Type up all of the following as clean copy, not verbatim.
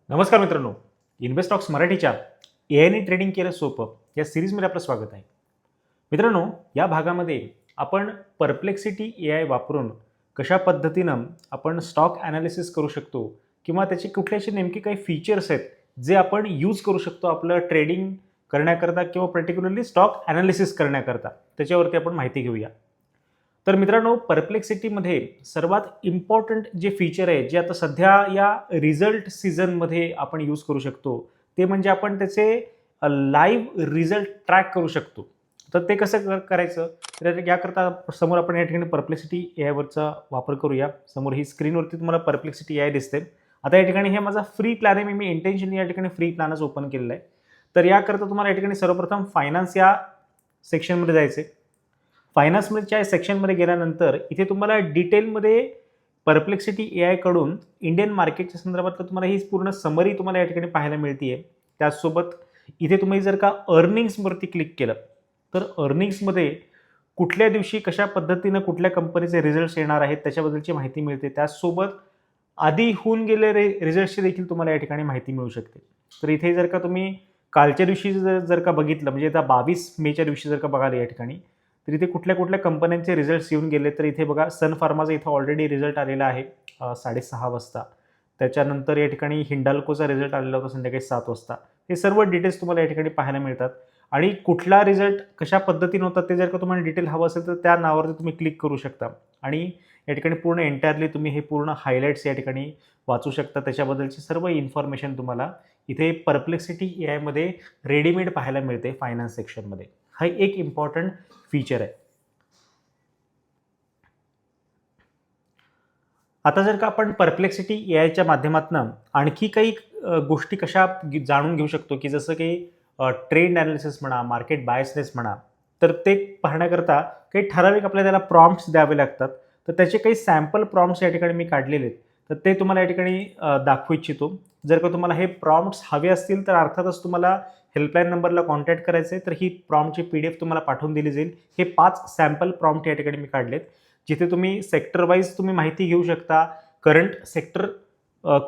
नमस्कार मित्रांनो, इन्व्हेस्टॉक्स मराठीच्या एआयने ट्रेडिंग केलं सोपं या सिरीजमध्ये आपलं स्वागत आहे. मित्रांनो, या भागामध्ये आपण परप्लेक्सिटी एआय वापरून कशा पद्धतीनं आपण स्टॉक ॲनालिसिस करू शकतो किंवा त्याचे कुठले असे नेमके काही फीचर्स आहेत जे आपण यूज करू शकतो आपलं ट्रेडिंग करण्याकरता किंवा पर्टिक्युलरली स्टॉक ॲनालिसिस करण्याकरता, त्याच्यावरती आपण माहिती घेऊया. तर मित्रांनो, परप्लेक्सिटीमध्ये सर्वात इम्पॉर्टंट जे फीचर आहे जे आता सध्या या रिझल्ट सीझनमध्ये आपण यूज करू शकतो ते म्हणजे आपण त्याचे लाईव्ह रिझल्ट ट्रॅक करू शकतो. तर ते कसं करायचं, तर याकरता समोर आपण या ठिकाणी परप्लेक्सिटी ए आयवरचा वापर करूया. समोर ही स्क्रीनवरती तुम्हाला परप्लेक्सिटी ए आय दिसते. आता या ठिकाणी हे माझा फ्री प्लॅन आहे. मी इंटेन्शनली या ठिकाणी फ्री प्लॅनच ओपन केलेला आहे. तर याकरता तुम्हाला या ठिकाणी सर्वप्रथम फायनान्स या सेक्शनमध्ये जायचं आहे. फायनान्सच्या सेक्शनमध्ये गेल्यानंतर इथे तुम्हाला डिटेलमध्ये परप्लेक्सिटी ए आयकडून इंडियन मार्केटच्या संदर्भातलं तुम्हाला ही पूर्ण समरी तुम्हाला या ठिकाणी पाहायला मिळते. त्याचसोबत इथे तुम्ही जर का अर्निंग्सवरती क्लिक केलं तर अर्निंग्समध्ये कुठल्या दिवशी कशा पद्धतीनं कुठल्या कंपनीचे रिझल्ट्स येणार आहेत त्याच्याबद्दलची माहिती मिळते. त्याचसोबत आधी होऊन गेलेले रिझल्ट्सची देखील तुम्हाला या ठिकाणी माहिती मिळू शकते. तर इथे जर का तुम्ही कालच्या दिवशी जर का बघितलं, म्हणजे आता 22 मेच्या दिवशी जर का बघाल या ठिकाणी, तर इथे कुठल्या कुठल्या कंपन्यांचे रिझल्ट्स येऊन गेले, तर इथे बघा सन फार्माचा इथं ऑलरेडी रिझल्ट आलेला आहे 6:30 वाजता. त्याच्यानंतर या ठिकाणी हिंडाल्कोचा रिझल्ट आलेला होता संध्याकाळी 7 वाजता. हे सर्व डिटेल्स तुम्हाला या ठिकाणी पाहायला मिळतात. आणि कुठला रिझल्ट कशा पद्धतीने होतात ते जर का तुम्हाला डिटेल हवं असेल तर त्या नावावरती तुम्ही क्लिक करू शकता आणि या ठिकाणी पूर्ण एंटायरली तुम्ही हे पूर्ण हायलाईट्स या ठिकाणी वाचू शकता. त्याच्याबद्दलची सर्व इन्फॉर्मेशन तुम्हाला इथे परप्लेक्सिटी ए आयमध्ये रेडीमेड पाहायला मिळते फायनान्स सेक्शनमध्ये. हा एक इम्पॉर्टंट फीचर आहे. आता जर का आपण परप्लेक्सिटी ए आयच्या माध्यमातून आणखी काही गोष्टी कशा जाणून घेऊ शकतो, की जसं की ट्रेंड ॲनालिसिस म्हणा, मार्केट बायसनेस म्हणा, तर ते पाहण्याकरता काही ठराविक आपल्याला त्याला प्रॉम्प्ट्स द्यावे लागतात. तर त्याचे काही सॅम्पल प्रॉम्प्ट्स या ठिकाणी मी काढलेले आहेत. तर ते तुम्हाला या ठिकाणी दाखवू इच्छितो. जर का तुम्हाला हे प्रॉम्प्ट्स हवे असतील तर अर्थातच तुम्हाला हेल्पलाईन नंबरला कॉन्टॅक्ट करायचं आहे. तर ही प्रॉम्प्टची PDF तुम्हाला पाठवून दिली जाईल. हे 5 सॅम्पल प्रॉम्प्ट या ठिकाणी मी काढलेत, जिथे तुम्ही सेक्टर वाईज तुम्ही माहिती घेऊ शकता. करंट सेक्टर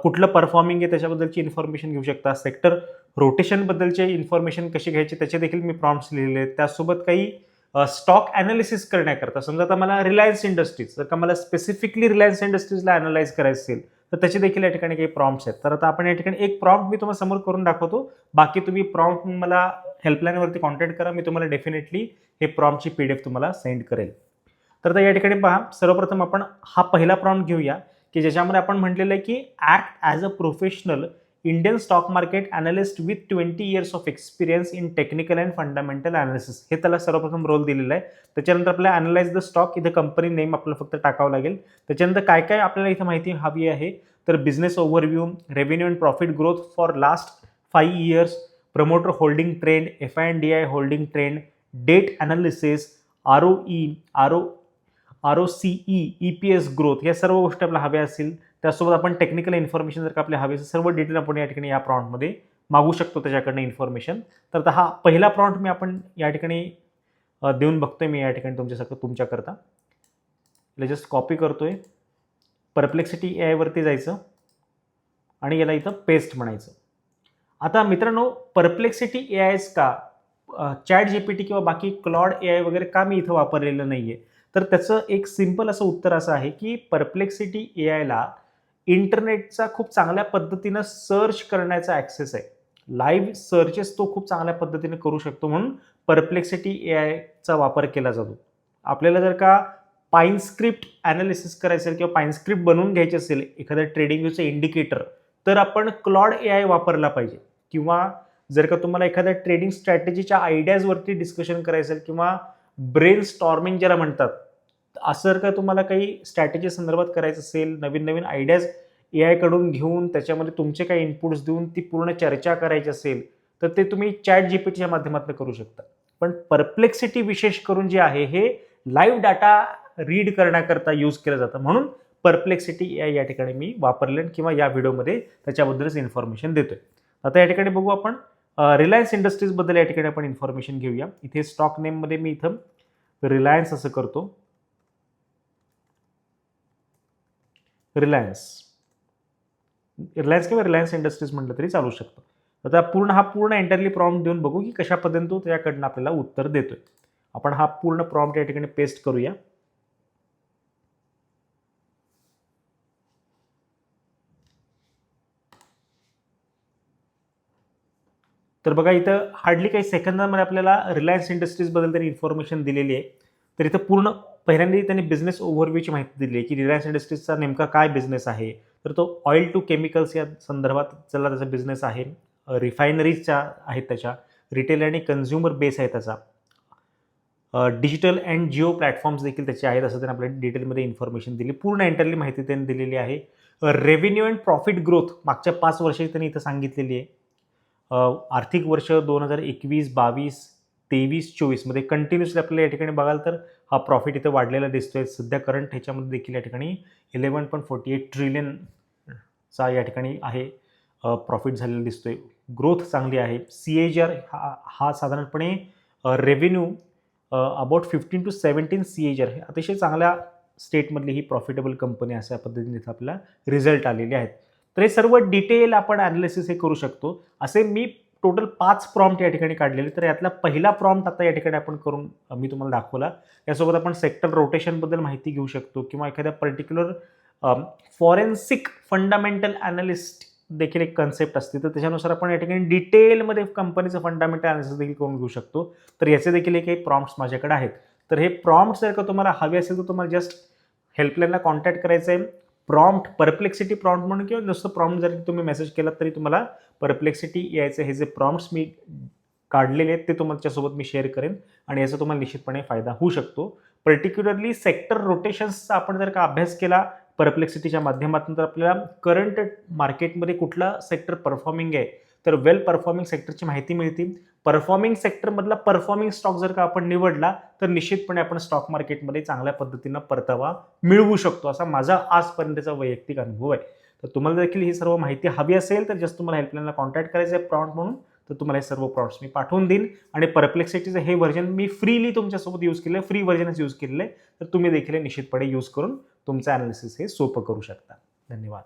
कुठलं परफॉर्मिंग आहे त्याच्याबद्दलची इन्फॉर्मेशन घेऊ शकता. सेक्टर रोटेशनबद्दलचे इन्फॉर्मेशन कशी घ्यायची त्याचे देखील मी प्रॉम्प्ट्स लिहिलेले आहेत. त्यासोबत काही स्टॉक ॲनालिसिस करण्याकरता, समजा आता मला रिलायन्स इंडस्ट्रीज, जर का मला स्पेसिफिकली रिलायन्स इंडस्ट्रीजला ॲनालाइज करायचं असेल तर त्याचे देखील या ठिकाणी काही प्रॉम्प्ट्स आहेत. तर आता आपण या ठिकाणी एक प्रॉम्प्ट मी तुम्हाला समोर करून दाखवतो. बाकी तुम्ही प्रॉम्प्ट मला हेल्पलाईनवरती कॉन्टॅक्ट करा. मी तुम्हाला डेफिनेटली हे प्रॉम्प्टची PDF तुम्हाला सेंड करेल. तर आता या ठिकाणी पहा, सर्वप्रथम आपण हा पहिला प्रॉम्प्ट घेऊया, की ज्याच्यामध्ये आपण म्हटलेलं आहे की act as a professional Indian stock market analyst with 20 years of experience in technical and fundamental analysis, हे त्याला सर्वप्रथम रोल दिलेला आहे. त्याच्यानंतर आपल्याला ॲनालाइज द स्टॉक, इथं कंपनी नेम आपल्याला फक्त टाकावं लागेल. त्याच्यानंतर काय काय आपल्याला इथं माहिती हवी आहे, तर business overview, revenue and profit growth for last 5 years, promoter holding trend, FINDI holding trend, debt analysis, ROCE, EPS growth, या सर्व गोष्टी आपल्याला हव्या असतील. त्यासोबत आपण टेक्निकल इन्फॉर्मेशन जर का आपल्या हवी असेल, सर्व डिटेल आपण या ठिकाणी या प्रॉम्प्टमध्ये मागू शकतो त्याच्याकडनं इन्फॉर्मेशन. तर हा पहिला प्रॉम्प्ट मी आपण या ठिकाणी देऊन बघतोय मी या ठिकाणी तुमच्याकरता. जस्ट कॉपी करतोय. परप्लेक्सिटी ए आयवरती जायचं आणि याला इथं पेस्ट म्हणायचं. आता मित्रांनो, परप्लेक्सिटी ए आयच का, चॅट GPT किंवा बाकी क्लॉड ए आय वगैरे का मी इथं वापरलेलं नाही आहे, तर त्याचं एक सिंपल असं उत्तर असं आहे की परप्लेक्सिटी ए आयला इंटरनेटचा खूप चांगल्या पद्धतीनं सर्च करण्याचा ॲक्सेस आहे. लाईव्ह सर्चेस तो खूप चांगल्या पद्धतीने करू शकतो, म्हणून परप्लेक्सिटी ए आयचा वापर केला जातो. आपल्याला जर का पाईनस्क्रिप्ट ॲनालिसिस करायचं असेल किंवा पाईनस्क्रिप्ट बनवून घ्यायचे असेल एखाद्या ट्रेडिंग व्ह्यूचं इंडिकेटर, तर आपण क्लॉड ए आय वापरला पाहिजे. किंवा जर का तुम्हाला एखाद्या ट्रेडिंग स्ट्रॅटेजीच्या आयडियाजवरती डिस्कशन करायचं असेल किंवा ब्रेन स्टॉर्मिंग ज्याला म्हणतात, असं जर का तुम्हाला काही स्ट्रॅटेजी संदर्भात करायचं असेल, नवीन नवीन आयडियाज ए आयकडून घेऊन त्याच्यामध्ये तुमचे काही इनपुट्स देऊन ती पूर्ण चर्चा करायची असेल, तर ते तुम्ही चॅट GPTच्या माध्यमातून करू शकता. पण परप्लेक्सिटी विशेष करून जे आहे हे लाईव्ह डाटा रीड करण्याकरता यूज केलं जातं, म्हणून परप्लेक्सिटी ए आय या ठिकाणी मी वापरले किंवा या व्हिडिओमध्ये त्याच्याबद्दलच इन्फॉर्मेशन देतोय. आता या ठिकाणी बघू आपण रिलायन्स इंडस्ट्रीजबद्दल या ठिकाणी आपण इन्फॉर्मेशन घेऊया. इथे स्टॉक नेममध्ये मी इथं रिलायन्स असं करतो. रिलायन्स रिलायन्स किंवा रिलायन्स इंडस्ट्रीज म्हटलं तरी चालू शकतं. आता पूर्ण एंटरली प्रॉम्प्ट देऊन बघू की कशा पद्धतीने तो त्याकडनं आपल्याला उत्तर देतोय. आपण हा पूर्ण प्रॉम्प्ट या ठिकाणी पेस्ट करूया. तर बघा इथं हार्डली काही सेकंदामध्ये आपल्याला रिलायन्स इंडस्ट्रीजबद्दल तरी इन्फॉर्मेशन दिलेली आहे. तर इथं पूर्ण पहिल्यांदा त्यांनी बिझनेस ओव्हरव्ह्यूची माहिती दिली आहे की रिलायन्स इंडस्ट्रीजचा नेमका काय बिझनेस आहे. तर तो ऑइल टू केमिकल्स या संदर्भात त्याचा बिझनेस आहे. रिफायनरीजच्या आहेत त्याच्या, रिटेल आणि कन्झ्युमर बेस आहे त्याचा. डिजिटल अँड जिओ प्लॅटफॉर्म्स देखील त्याचे आहेत असं त्यांनी आपल्याला डिटेलमध्ये इन्फॉर्मेशन दिली. पूर्ण एंटरली माहिती त्यांनी दिलेली आहे. रेव्हेन्यू अँड प्रॉफिट ग्रोथ मागच्या 5 वर्षाची त्यांनी इथं सांगितलेली आहे. आर्थिक वर्ष 2021, 22, 23, 24 मध्ये कंटिन्युअसली आपल्याला या ठिकाणी बघाल तर हा प्रॉफिट इथं वाढलेला दिसतोय. सध्या करंट ह्याच्यामध्ये देखील या ठिकाणी 11.48 ट्रिलियनचा या ठिकाणी आहे प्रॉफिट झालेला दिसतोय. ग्रोथ चांगली आहे. CAGR हा साधारणपणे रेव्हेन्यू अबाउट 15 to 17 CAGR हे अतिशय चांगल्या स्टेटमधली ही प्रॉफिटेबल कंपनी अशा पद्धतीने इथं आपल्याला रिझल्ट आलेले आहेत. तर हे सर्व डिटेल आपण ॲनालिसिस हे करू शकतो. असे मी टोटल 5 प्रॉम्प्ट या ठिकाणी काढलेले. तर यातला पहिला प्रॉम्प्ट आता या ठिकाणी आपण करून मी तुम्हाला दाखवला. यासोबत आपण सेक्टर रोटेशनबद्दल माहिती घेऊ शकतो किंवा एखाद्या पर्टिक्युलर फॉरेन्सिक फंडामेंटल ॲनालिस्ट देखील एक कन्सेप्ट असते. तर त्याच्यानुसार आपण या ठिकाणी डिटेलमध्ये कंपनीचं फंडामेंटल ॲनालिसिस देखील करून घेऊ शकतो. तर याचे देखील काही प्रॉम्प्ट्स माझ्याकडे आहेत. तर हे प्रॉम्प्ट्स जर का तुम्हाला हवे असेल तर तुम्हाला जस्ट हेल्पलाईनला कॉन्टॅक्ट करायचं आहे. प्रॉम्प्ट परप्लेक्सिटी प्रॉम्प्ट म्हणून किंवा नुसतं प्रॉम्प्ट जर तुम्ही मेसेज केलात तरी तुम्हाला परप्लेक्सिटी यायचं हे जे प्रॉम्प्ट्स मी काढलेले आहेत ते तुमच्यासोबत मी शेअर करेन आणि याचा तुम्हाला निश्चितपणे फायदा होऊ शकतो. पर्टिक्युलरली सेक्टर रोटेशन्सचा आपण जर का अभ्यास केला परप्लेक्सिटीच्या माध्यमातून तर आपल्याला करंट मार्केटमध्ये कुठला सेक्टर परफॉर्मिंग आहे तर वेल परफॉर्मिंग सेक्टरची माहिती मिळते. परफॉर्मिंग सेक्टरमधला परफॉर्मिंग स्टॉक जर का आपण निवडला तर निश्चितपणे आपण स्टॉक मार्केटमध्ये चांगल्या पद्धतीनं परतावा मिळवू शकतो असा माझा आजपर्यंतचा वैयक्तिक अनुभव आहे. तर तुम्हाला देखील ही सर्व माहिती हवी असेल तर जस्ट तुम्हाला हेल्पलाईनला कॉन्टॅक्ट करायचं आहे प्रॉम्प्ट म्हणून. तर तुम्हाला हे सर्व प्रॉम्प्ट्स मी पाठवून देईन आणि परप्लेक्सिटीचं हे व्हर्जन मी फ्रीली तुमच्यासोबत यूज केलं आहे. फ्री व्हर्जनच यूज केलेलं आहे. तर तुम्ही देखील हे निश्चितपणे यूज करून तुमचं ॲनालिसिस हे सोपं करू शकता. धन्यवाद.